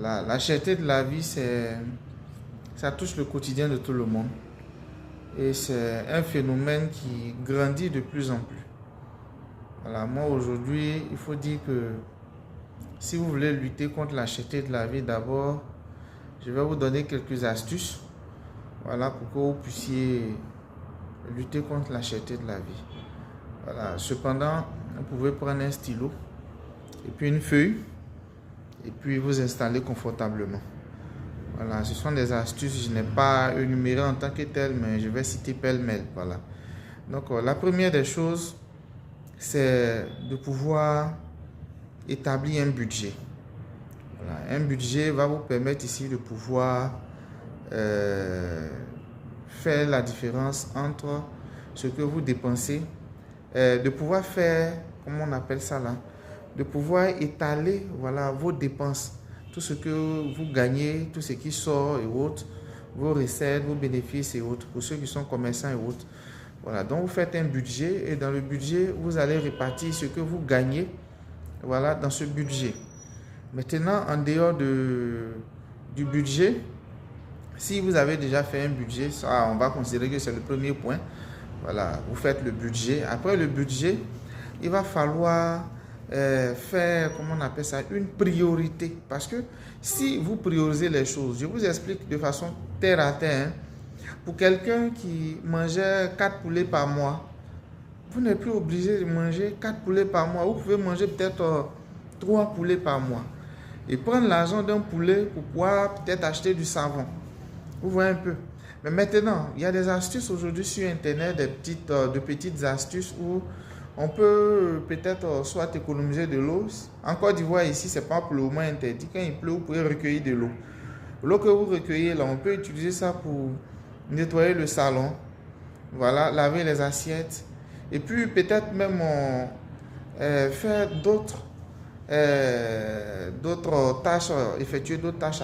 La cherté de la vie, ça touche le quotidien de tout le monde. Et c'est un phénomène qui grandit de plus en plus. Voilà, moi aujourd'hui, il faut dire que si vous voulez lutter contre la cherté de la vie, d'abord, je vais vous donner quelques astuces. Voilà, pour que vous puissiez lutter contre la cherté de la vie. Voilà, cependant, vous pouvez prendre un stylo et puis une feuille et puis vous installer confortablement. Voilà, ce sont des astuces, je n'ai pas énuméré en tant que tel, mais je vais citer pêle-mêle. Voilà. Donc, la première des choses, c'est de pouvoir établir un budget. Voilà. Un budget va vous permettre ici de pouvoir faire la différence entre ce que vous dépensez, de pouvoir faire, comment on appelle ça là, de pouvoir étaler voilà, vos dépenses, tout ce que vous gagnez, tout ce qui sort et autres, vos recettes, vos bénéfices et autres, pour ceux qui sont commerçants et autres. Voilà, donc vous faites un budget et dans le budget, vous allez répartir ce que vous gagnez voilà, dans ce budget. Maintenant, en dehors du budget, si vous avez déjà fait un budget, ça, on va considérer que c'est le premier point. Voilà, vous faites le budget. Après le budget, il va falloir faire, comment on appelle ça, une priorité. Parce que si vous priorisez les choses, je vous explique de façon terre à terre. Pour quelqu'un qui mangeait 4 poulets par mois, vous n'êtes plus obligé de manger 4 poulets par mois. Vous pouvez manger peut-être 3 poulets par mois. Et prendre l'argent d'un poulet pour pouvoir peut-être acheter du savon. Vous voyez un peu. Mais maintenant, il y a des astuces aujourd'hui sur Internet, de petites astuces où on peut peut-être soit économiser de l'eau. En Côte d'Ivoire, ici, ce n'est pas pour le moment interdit. Quand il pleut, vous pouvez recueillir de l'eau. L'eau que vous recueillez, là, on peut utiliser ça pour nettoyer le salon. Voilà, laver les assiettes. Et puis, peut-être même faire d'autres tâches, effectuer d'autres tâches